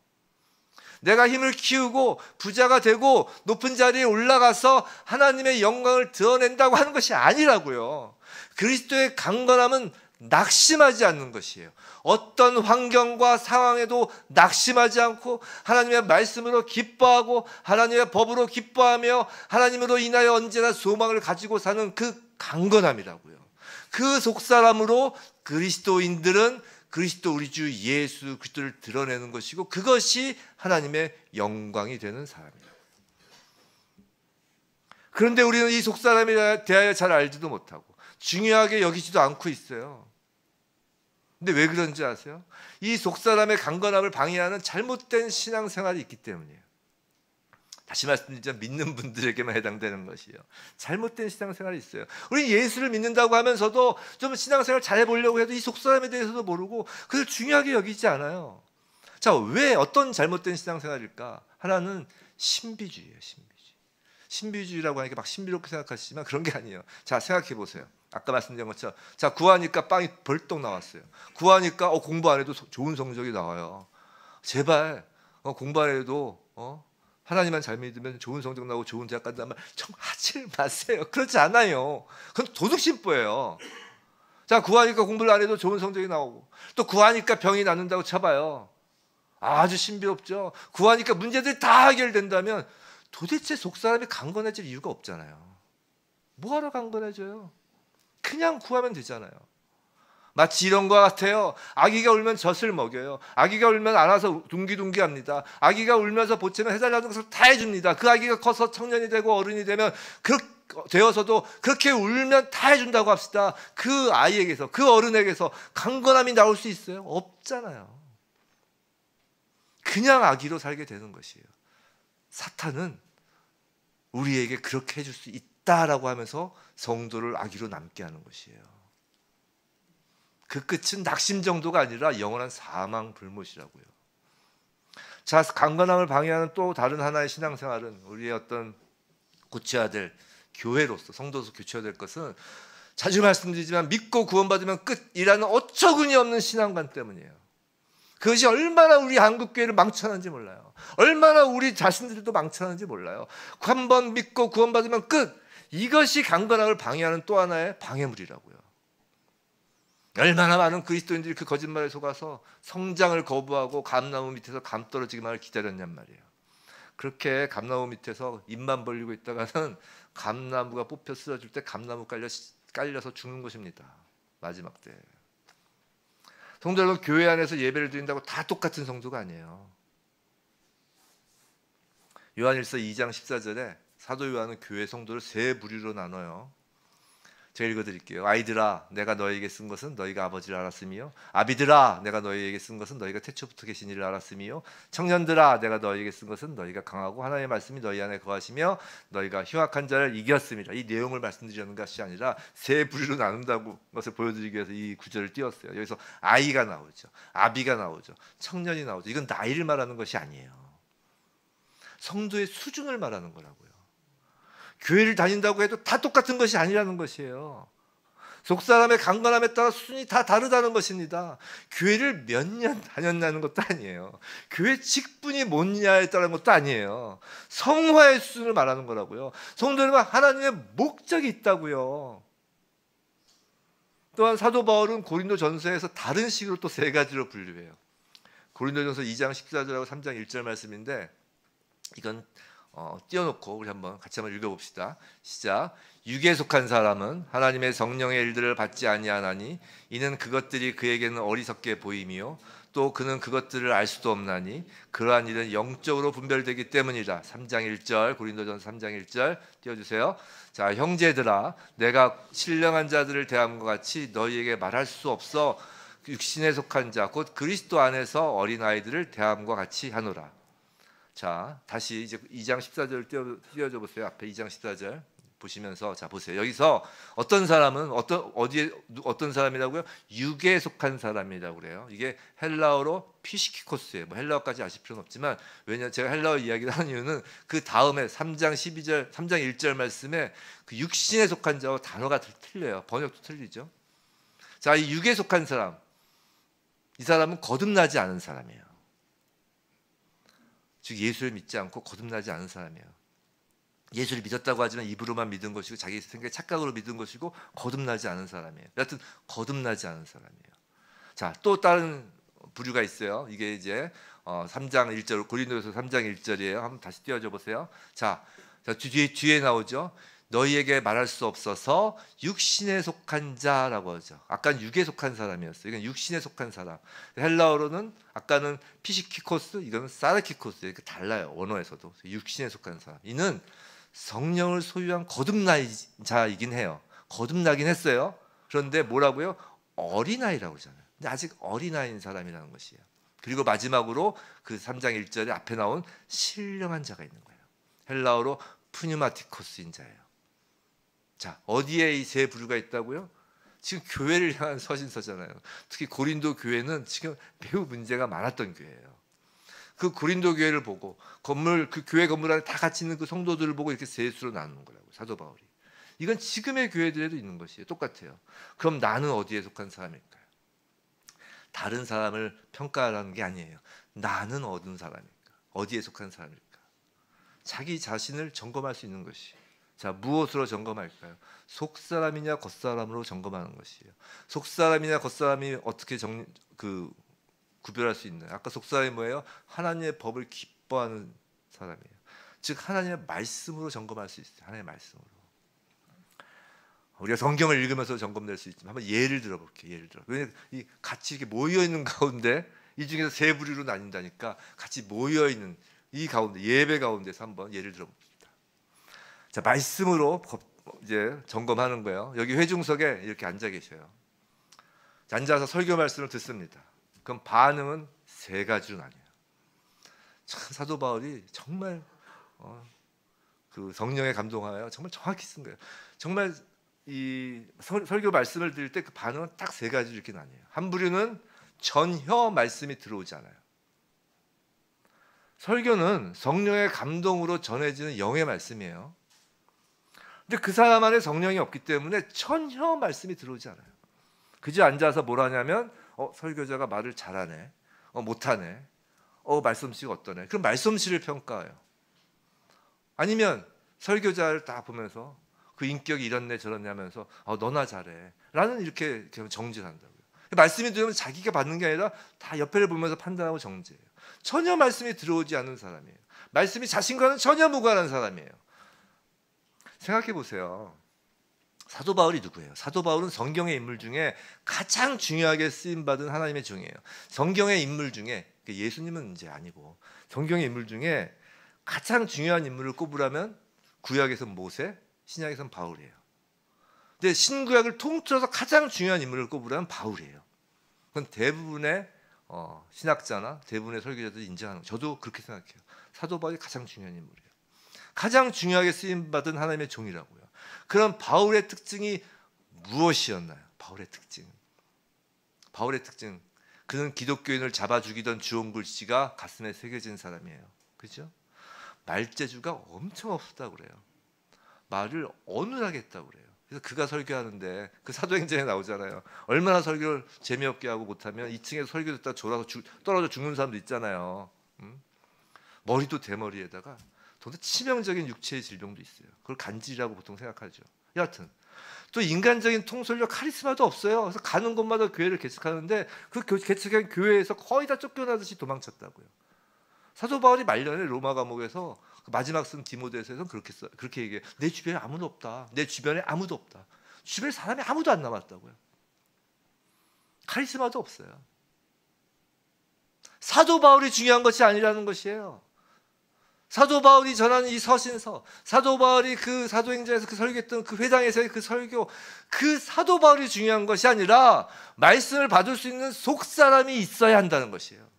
내가 힘을 키우고 부자가 되고 높은 자리에 올라가서 하나님의 영광을 드러낸다고 하는 것이 아니라고요. 그리스도의 강건함은 낙심하지 않는 것이에요. 어떤 환경과 상황에도 낙심하지 않고 하나님의 말씀으로 기뻐하고 하나님의 법으로 기뻐하며 하나님으로 인하여 언제나 소망을 가지고 사는 그 강건함이라고요. 그 속사람으로 그리스도인들은 그리스도 우리 주 예수 그리스도를 드러내는 것이고, 그것이 하나님의 영광이 되는 사람이에요. 그런데 우리는 이 속사람에 대하여 잘 알지도 못하고 중요하게 여기지도 않고 있어요. 근데 왜 그런지 아세요? 이 속사람의 강건함을 방해하는 잘못된 신앙생활이 있기 때문이에요. 다시 말씀드리자면 믿는 분들에게만 해당되는 것이에요. 잘못된 신앙생활이 있어요. 우리 예수를 믿는다고 하면서도 좀 신앙생활 잘해보려고 해도 이 속사람에 대해서도 모르고 그걸 중요하게 여기지 않아요. 자, 왜 어떤 잘못된 신앙생활일까? 하나는 신비주의예요. 신비주의라고 하니까 막 신비롭게 생각하시지만 그런 게 아니에요. 자, 생각해 보세요. 아까 말씀드린 것처럼, 자, 구하니까 빵이 벌떡 나왔어요. 구하니까 공부 안 해도 좋은 성적이 나와요. 제발 공부 안 해도 하나님만 잘 믿으면 좋은 성적 나오고 좋은 대학 간다는 말 좀 하지 마세요. 그렇지 않아요. 그건 도둑심보예요. 자, 구하니까 공부를 안 해도 좋은 성적이 나오고 또 구하니까 병이 낫는다고 쳐봐요. 아주 신비롭죠. 구하니까 문제들이 다 해결된다면 도대체 속사람이 강건해질 이유가 없잖아요. 뭐하러 강건해져요? 그냥 구하면 되잖아요. 마치 이런 것 같아요. 아기가 울면 젖을 먹여요. 아기가 울면 안아서 둥기둥기합니다. 아기가 울면서 보채면 해달라는 것을 다 해줍니다. 그 아기가 커서 청년이 되고 어른이 되면 되어서도 그렇게 울면 다 해준다고 합시다. 그 아이에게서, 그 어른에게서 강건함이 나올 수 있어요? 없잖아요. 그냥 아기로 살게 되는 것이에요. 사탄은 우리에게 그렇게 해줄 수 있다라고 하면서 성도를 아기로 남게 하는 것이에요. 그 끝은 낙심 정도가 아니라 영원한 사망 불못이라고요. 자, 강건함을 방해하는 또 다른 하나의 신앙생활은 우리의 어떤 고쳐야 될 교회로서, 성도로서 고쳐야 될 것은 자주 말씀드리지만 믿고 구원받으면 끝이라는 어처구니 없는 신앙관 때문이에요. 그것이 얼마나 우리 한국교회를 망쳐놨는지 몰라요. 얼마나 우리 자신들도 망쳐놨는지 몰라요. 한번 믿고 구원받으면 끝! 이것이 강건함을 방해하는 또 하나의 방해물이라고요. 얼마나 많은 그리스도인들이 그 거짓말에 속아서 성장을 거부하고 감나무 밑에서 감 떨어지기만을 기다렸냔 말이에요. 그렇게 감나무 밑에서 입만 벌리고 있다가는 감나무가 뽑혀 쓰러질 때 감나무 깔려서 죽는 것입니다. 마지막 때. 성도 여러분, 교회 안에서 예배를 드린다고 다 똑같은 성도가 아니에요. 요한일서 2장 14절에 사도 요한은 교회 성도를 세 부류로 나눠요. 제가 읽어드릴게요. 아이들아, 내가 너희에게 쓴 것은 너희가 아버지를 알았으며, 아비들아, 내가 너희에게 쓴 것은 너희가 태초부터 계신 이를 알았으며, 청년들아, 내가 너희에게 쓴 것은 너희가 강하고 하나님의 말씀이 너희 안에 거하시며 너희가 흉악한 자를 이겼습니다. 이 내용을 말씀드리는 것이 아니라 세 부류로 나눈다고 것을 보여드리기 위해서 이 구절을 띄웠어요. 여기서 아이가 나오죠, 아비가 나오죠, 청년이 나오죠. 이건 나이를 말하는 것이 아니에요. 성도의 수준을 말하는 거라고요. 교회를 다닌다고 해도 다 똑같은 것이 아니라는 것이에요. 속사람의 강건함에 따라 수준이 다 다르다는 것입니다. 교회를 몇 년 다녔냐는 것도 아니에요. 교회 직분이 뭐냐에 따른 것도 아니에요. 성화의 수준을 말하는 거라고요. 성도들은 하나님의 목적이 있다고요. 또한 사도 바울은 고린도전서에서 다른 식으로 또 세 가지로 분류해요. 고린도전서 2장 14절하고 3장 1절 말씀인데, 이건 띄워놓고 우리 같이 한번 읽어봅시다. 시작. 육에 속한 사람은 하나님의 성령의 일들을 받지 아니하나니 이는 그것들이 그에게는 어리석게 보임이요 또 그는 그것들을 알 수도 없나니 그러한 일은 영적으로 분별되기 때문이라. 3장 1절, 고린도전서 3장 1절 띄워주세요. 자, 형제들아, 내가 신령한 자들을 대함과 같이 너희에게 말할 수 없어 육신에 속한 자 곧 그리스도 안에서 어린 아이들을 대함과 같이 하노라. 자, 다시 이제 2장 14절 띄워줘 보세요. 앞에 2장 14절 보시면서, 자 보세요. 여기서 어떤 사람은 어떤 사람이라고요? 육에 속한 사람이라고 그래요. 이게 헬라어로 피시키코스예요. 뭐 헬라어까지 아실 필요는 없지만, 왜냐 제가 헬라어 이야기를 하는 이유는 그 다음에 3장 1절 말씀에 그 육신에 속한 자와 단어가 틀려요. 번역도 틀리죠. 자, 이 육에 속한 사람, 이 사람은 거듭나지 않은 사람이에요. 즉 예수를 믿지 않고 거듭나지 않은 사람이에요. 예수를 믿었다고 하지만 입으로만 믿은 것이고 자기 생각에 착각으로 믿은 것이고 거듭나지 않은 사람이에요. 여하튼 거듭나지 않은 사람이에요. 자, 또 다른 부류가 있어요. 이게 이제 3장 1절, 고린도전서 3장 1절이에요. 한번 다시 띄워줘 보세요. 자, 뒤에 나오죠. 너희에게 말할 수 없어서 육신에 속한 자라고 하죠. 아까는 육에 속한 사람이었어요. 이건 육신에 속한 사람. 헬라어로는 아까는 피시키코스, 이거는 사르키코스. 이렇게 달라요. 언어에서도. 육신에 속한 사람. 이는 성령을 소유한 거듭난 자이긴 해요. 거듭나긴 했어요. 그런데 뭐라고요? 어린아이라고 그러잖아요. 근데 아직 어린아이인 사람이라는 것이에요. 그리고 마지막으로 그 3장 1절에 앞에 나온 신령한 자가 있는 거예요. 헬라어로 푸뉴마티코스인 자예요. 자, 어디에 이 세 부류가 있다고요? 지금 교회를 향한 서신서잖아요. 특히 고린도 교회는 지금 매우 문제가 많았던 교회예요. 그 고린도 교회를 보고 그 교회 건물 안에 다 같이 있는 그 성도들을 보고 이렇게 세 수로 나누는 거라고, 사도 바울이. 이건 지금의 교회들에도 있는 것이에요. 똑같아요. 그럼 나는 어디에 속한 사람일까요? 다른 사람을 평가하라는 게 아니에요. 나는 어떤 사람일까? 어디에 속한 사람일까? 자기 자신을 점검할 수 있는 것이. 자, 무엇으로 점검할까요? 속사람이냐 겉사람으로 점검하는 것이에요. 속사람이냐 겉사람이 어떻게 구별할 수 있는. 아까 속사람이 뭐예요? 하나님의 법을 기뻐하는 사람이에요. 즉 하나님의 말씀으로 점검할 수 있어요. 하나님의 말씀으로. 우리가 성경을 읽으면서 점검될 수 있지만 한번 예를 들어볼게요. 예를 들어. 왜냐하면 이 같이 이렇게 모여 있는 가운데 이 중에서 세 부류로 나뉜다니까 같이 모여 있는 이 가운데 예배 가운데서 한번 예를 들어봅시다. 자, 말씀으로 이제 점검하는 거예요. 여기 회중석에 이렇게 앉아 계셔요. 앉아서 설교 말씀을 듣습니다. 그럼 반응은 세 가지로 나뉘어요. 참 사도 바울이 정말 그 성령에 감동하여 정말 정확히 쓴 거예요. 정말 이 설교 말씀을 들을 때 그 반응은 딱 세 가지로 이렇게 나뉘어요. 한 부류는 전혀 말씀이 들어오지 않아요. 설교는 성령의 감동으로 전해지는 영의 말씀이에요. 근데 그 사람 안에 성령이 없기 때문에 전혀 말씀이 들어오지 않아요. 그저 앉아서 뭘 하냐면 설교자가 말을 잘하네, 못하네, 말씀씨가 어떠네. 그럼 말씀씨를 평가해요. 아니면 설교자를 딱 보면서 그 인격이 이렇네 저렇네 하면서 너나 잘해 라는 이렇게 정죄한다고요. 말씀이 들으면 자기가 받는 게 아니라 다 옆에를 보면서 판단하고 정죄해요. 전혀 말씀이 들어오지 않는 사람이에요. 말씀이 자신과는 전혀 무관한 사람이에요. 생각해 보세요. 사도 바울이 누구예요? 사도 바울은 성경의 인물 중에 가장 중요하게 쓰임받은 하나님의 종이에요. 성경의 인물 중에, 예수님은 이제 아니고 성경의 인물 중에 가장 중요한 인물을 꼽으라면 구약에서는 모세, 신약에서는 바울이에요. 근데 신구약을 통틀어서 가장 중요한 인물을 꼽으라면 바울이에요. 그건 대부분의 신학자나 대부분의 설교자들이 인정하는 거예요. 저도 그렇게 생각해요. 사도 바울이 가장 중요한 인물이에요. 가장 중요하게 쓰임받은 하나님의 종이라고요. 그럼 바울의 특징이 무엇이었나요? 바울의 특징. 그는 기독교인을 잡아 죽이던 주홍 글씨가 가슴에 새겨진 사람이에요. 그죠? 말재주가 엄청 없었다고 그래요. 말을 어눌하게 했다고 그래요. 그래서 그가 설교하는데 그 사도행전에 나오잖아요. 얼마나 설교를 재미없게 하고 못하면 2층에서 설교 듣다 졸아서 떨어져 죽는 사람도 있잖아요. 머리도 대머리에다가 도대체 치명적인 육체의 질병도 있어요. 그걸 간질이라고 보통 생각하죠. 여하튼 또 인간적인 통솔력 카리스마도 없어요. 그래서 가는 곳마다 교회를 개척하는데 그 개척한 교회에서 거의 다 쫓겨나듯이 도망쳤다고요. 사도 바울이 말년에 로마 감옥에서 마지막 쓴 디모데서에서는 그렇게 얘기해요. 내 주변에 아무도 없다. 내 주변에 아무도 없다. 주변에 사람이 아무도 안 남았다고요. 카리스마도 없어요. 사도 바울이 중요한 것이 아니라는 것이에요. 사도 바울이 전하는 이 서신서, 사도 바울이 그 사도행전에서 그 설교했던 그 회당에서의 그 설교, 그 사도 바울이 중요한 것이 아니라 말씀을 받을 수 있는 속사람이 있어야 한다는 것이에요.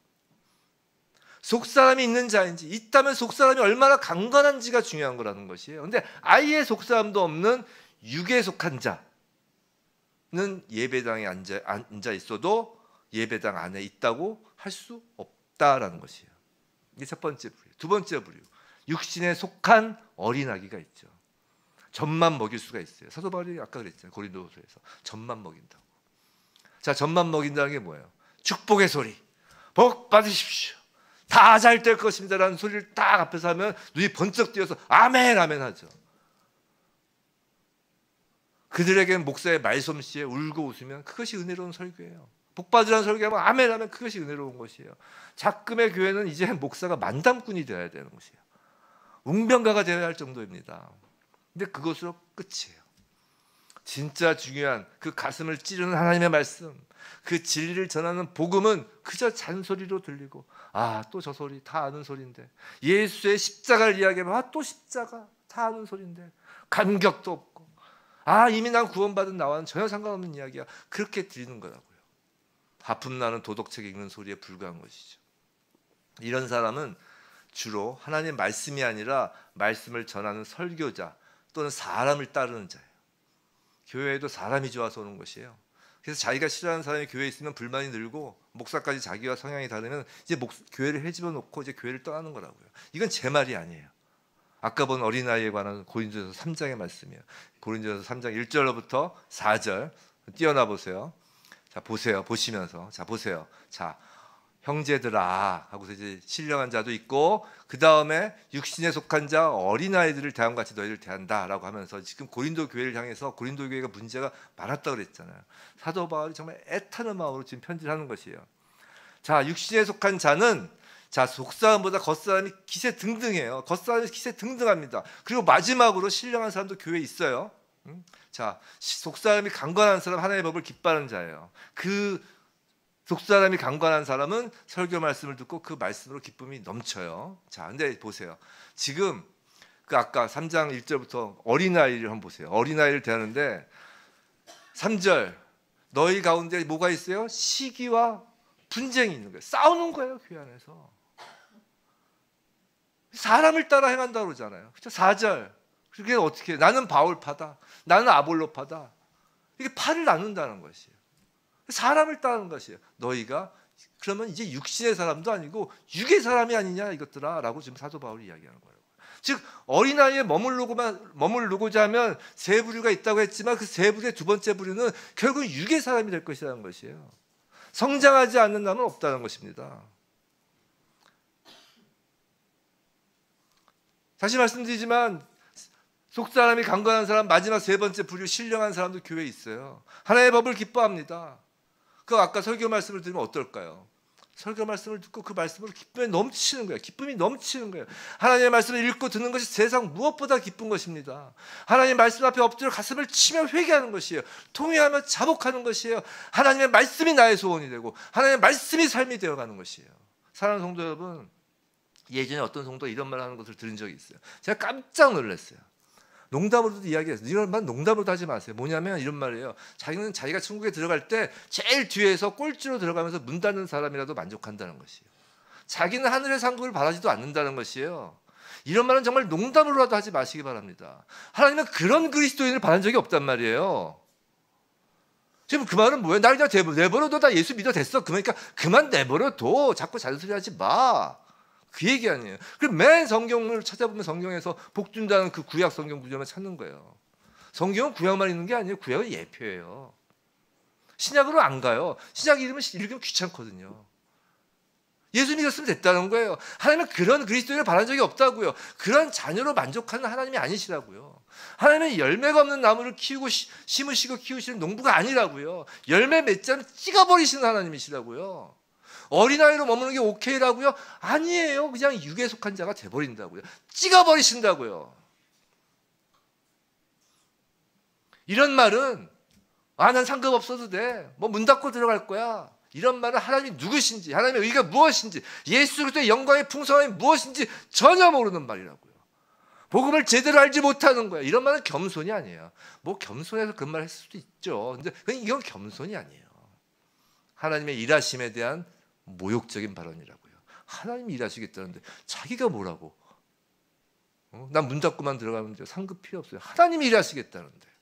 속사람이 있는 자인지, 있다면 속사람이 얼마나 강건한지가 중요한 거라는 것이에요. 그런데 아예 속사람도 없는 육에 속한 자는 예배당에 앉아 있어도 예배당 안에 있다고 할 수 없다라는 것이에요. 이게 첫 번째 부류. 두 번째 부류, 육신에 속한 어린아기가 있죠. 젖만 먹일 수가 있어요. 사도 바울이 아까 그랬잖아요. 고린도후서에서 젖만 먹인다고. 자, 젖만 먹인다는 게 뭐예요? 축복의 소리, 복 받으십시오, 다 잘 될 것입니다라는 소리를 딱 앞에서 하면 눈이 번쩍 띄어서 아멘 아멘 하죠. 그들에게는 목사의 말솜씨에 울고 웃으면 그것이 은혜로운 설교예요. 복 받으라는 설교하면 아멘 하면 그것이 은혜로운 것이에요. 작금의 교회는 이제 목사가 만담꾼이 되어야 되는 것이에요. 웅변가가 되어야 할 정도입니다. 근데 그것으로 끝이에요. 진짜 중요한 그 가슴을 찌르는 하나님의 말씀, 그 진리를 전하는 복음은 그저 잔소리로 들리고, 또 저 소리 다 아는 소리인데, 예수의 십자가를 이야기하면 또 십자가 다 아는 소리인데, 감격도 없고, 이미 난 구원받은 나와는 전혀 상관없는 이야기야, 그렇게 들리는 거라고요. 하품나는 도덕책 읽는 소리에 불과한 것이죠. 이런 사람은 주로 하나님의 말씀이 아니라 말씀을 전하는 설교자 또는 사람을 따르는 자예요. 교회에도 사람이 좋아서 오는 것이에요. 그래서 자기가 싫어하는 사람이 교회에 있으면 불만이 늘고, 목사까지 자기와 성향이 다르면 이제 교회를 헤집어 놓고 이제 교회를 떠나는 거라고요. 이건 제 말이 아니에요. 아까 본 어린아이에 관한 고린도전서 3장의 말씀이에요. 고린도전서 3장 1절로부터 4절 띄어나 보세요. 자, 보세요. 보시면서 자, 보세요. 자, 형제들아 하고서 이제 신령한 자도 있고, 그 다음에 육신에 속한 자 어린아이들을 대함 같이 너희를 대한다라고 하면서 지금 고린도 교회를 향해서, 고린도 교회가 문제가 많았다고 그랬잖아요. 사도 바울이 정말 애타는 마음으로 지금 편지를 하는 것이에요. 자, 육신에 속한 자는 자, 속사람보다 겉사람이 기세 등등해요. 겉사람이 기세 등등합니다. 그리고 마지막으로 신령한 사람도 교회에 있어요. 자, 속사람이 강건한 사람, 하나님의 법을 기뻐하는 자예요. 그 속사람이 강건한 사람은 설교 말씀을 듣고 그 말씀으로 기쁨이 넘쳐요. 자, 근데 보세요. 지금 그 아까 3장 1절부터 어린아이를 한번 보세요. 어린아이를 대하는데 3절 너희 가운데 뭐가 있어요? 시기와 분쟁이 있는 거예요. 싸우는 거예요, 교회 안에서. 사람을 따라 행한다고 그러잖아요. 그렇죠? 4절. 그게 어떻게 해요? 나는 바울파다. 나는 아볼로파다. 이게 파를 나눈다는 것이에요. 사람을 따르는 것이에요. 너희가 그러면 이제 육신의 사람도 아니고 육의 사람이 아니냐 이것들아 라고 지금 사도 바울이 이야기하는 거예요. 즉 어린아이에 머무르고자 하면 세 부류가 있다고 했지만 그 세 부류의 두 번째 부류는 결국 육의 사람이 될 것이라는 것이에요. 성장하지 않는 남은 없다는 것입니다. 다시 말씀드리지만 속사람이 강건한 사람, 마지막 세 번째 부류 신령한 사람도 교회에 있어요. 하나님의 법을 기뻐합니다. 그 아까 설교 말씀을 들으면 어떨까요? 설교 말씀을 듣고 그 말씀으로 기쁨이 넘치는 거예요. 기쁨이 넘치는 거예요. 하나님의 말씀을 읽고 듣는 것이 세상 무엇보다 기쁜 것입니다. 하나님의 말씀 앞에 엎드려 가슴을 치며 회개하는 것이에요. 통회하며 자복하는 것이에요. 하나님의 말씀이 나의 소원이 되고 하나님의 말씀이 삶이 되어가는 것이에요. 사랑하는 성도 여러분, 예전에 어떤 성도가 이런 말 하는 것을 들은 적이 있어요. 제가 깜짝 놀랐어요. 농담으로도 이야기했어요. 이런 말 농담으로도 하지 마세요. 뭐냐면 이런 말이에요. 자기는 자기가 천국에 들어갈 때 제일 뒤에서 꼴찌로 들어가면서 문 닫는 사람이라도 만족한다는 것이에요. 자기는 하늘의 상급을 바라지도 않는다는 것이에요. 이런 말은 정말 농담으로라도 하지 마시기 바랍니다. 하나님은 그런 그리스도인을 바란 적이 없단 말이에요. 지금 그 말은 뭐예요? 날 그냥 내버려둬. 나 예수 믿어 됐어. 그러니까 그만 내버려둬. 자꾸 잔소리하지 마. 그 얘기 아니에요. 그럼 맨 성경을 찾아보면 성경에서 복 준다는 그 구약 성경 구절만 찾는 거예요. 성경은 구약만 있는 게 아니에요. 구약은 예표예요. 신약으로 안 가요. 신약 읽으면 귀찮거든요. 예수 믿었으면 됐다는 거예요. 하나님은 그런 그리스도인을 바란 적이 없다고요. 그런 자녀로 만족하는 하나님이 아니시라고요. 하나님은 열매가 없는 나무를 키우고 심으시고 키우시는 농부가 아니라고요. 열매 맺자면 찍어버리시는 하나님이시라고요. 어린아이로 머무는 게 오케이라고요? 아니에요. 그냥 육에 속한 자가 돼버린다고요. 찍어버리신다고요. 이런 말은 난 상급 없어도 돼. 뭐 문 닫고 들어갈 거야. 이런 말은 하나님이 누구신지, 하나님의 의가 무엇인지, 예수 그리스도의 영광의 풍성함이 무엇인지 전혀 모르는 말이라고요. 복음을 제대로 알지 못하는 거예요. 이런 말은 겸손이 아니에요. 뭐 겸손해서 그 말 했을 수도 있죠. 근데 이건 겸손이 아니에요. 하나님의 일하심에 대한 모욕적인 발언이라고요. 하나님이 일하시겠다는데 자기가 뭐라고? 난 문 닫고만 들어가면 상급 필요 없어요. 하나님이 일하시겠다는데.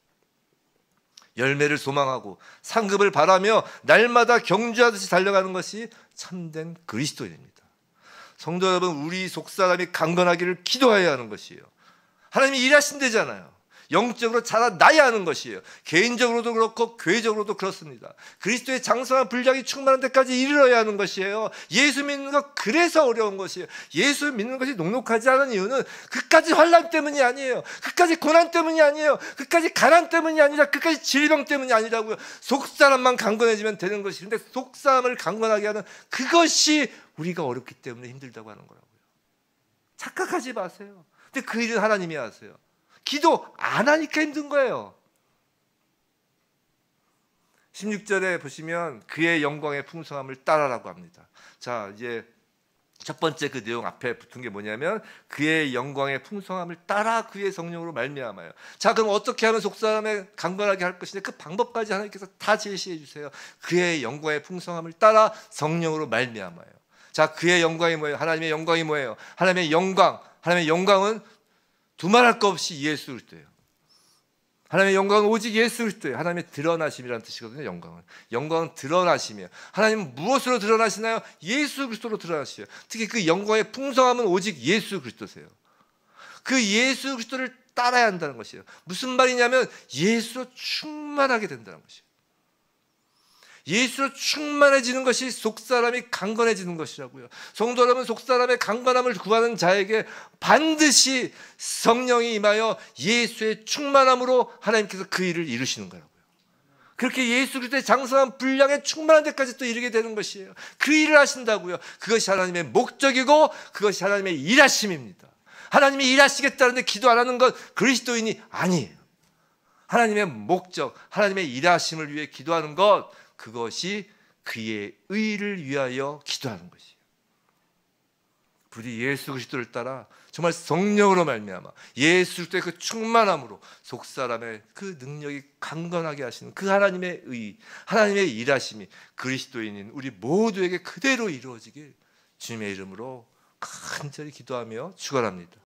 열매를 소망하고 상급을 바라며 날마다 경주하듯이 달려가는 것이 참된 그리스도인입니다. 성도 여러분, 우리 속사람이 강건하기를 기도해야 하는 것이에요. 하나님이 일하신대잖아요. 영적으로 자라나야 하는 것이에요. 개인적으로도 그렇고 교회적으로도 그렇습니다. 그리스도의 장성한 분량이 충만한 데까지 이르러야 하는 것이에요. 예수 믿는 것 그래서 어려운 것이에요. 예수 믿는 것이 녹록하지 않은 이유는 그까지 환난 때문이 아니에요. 그까지 고난 때문이 아니에요. 그까지 가난 때문이 아니라 그까지 질병 때문이 아니라고요. 속사람만 강건해지면 되는 것이, 근데 속사람을 강건하게 하는 그것이 우리가 어렵기 때문에 힘들다고 하는 거라고요. 착각하지 마세요. 근데 그 일은 하나님이 하세요. 기도 안 하니까 힘든 거예요. 16절에 보시면 그의 영광의 풍성함을 따라라고 합니다. 자, 이제 첫 번째 그 내용 앞에 붙은 게 뭐냐면 그의 영광의 풍성함을 따라 그의 성령으로 말미암아요. 자, 그럼 어떻게 하면 속사람에 강건하게 할 것인데 그 방법까지 하나님께서 다 제시해 주세요. 그의 영광의 풍성함을 따라 성령으로 말미암아요. 자, 그의 영광이 뭐예요? 하나님의 영광이 뭐예요? 하나님의 영광은 두말할 것 없이 예수 그리스도예요. 하나님의 영광은 오직 예수 그리스도예요. 하나님의 드러나심이라는 뜻이거든요. 영광은 드러나심이에요. 하나님은 무엇으로 드러나시나요? 예수 그리스도로 드러나시죠. 특히 그 영광의 풍성함은 오직 예수 그리스도세요. 그 예수 그리스도를 따라야 한다는 것이에요. 무슨 말이냐면 예수로 충만하게 된다는 것이에요. 예수로 충만해지는 것이 속사람이 강건해지는 것이라고요. 성도 여러분, 속사람의 강건함을 구하는 자에게 반드시 성령이 임하여 예수의 충만함으로 하나님께서 그 일을 이루시는 거라고요. 그렇게 예수 그리스도의 장성한 분량에 충만한 데까지 또 이르게 되는 것이에요. 그 일을 하신다고요. 그것이 하나님의 목적이고 그것이 하나님의 일하심입니다. 하나님이 일하시겠다는데 기도 안 하는 건 그리스도인이 아니에요. 하나님의 목적, 하나님의 일하심을 위해 기도하는 것, 그것이 그의 의를 위하여 기도하는 것이에요. 부디 예수 그리스도를 따라 정말 성령으로 말미암아 예수 그리스도의 그 충만함으로 속사람의 그 능력이 강건하게 하시는 그 하나님의 의, 하나님의 일하심이 그리스도인인 우리 모두에게 그대로 이루어지길 주님의 이름으로 간절히 기도하며 축원합니다.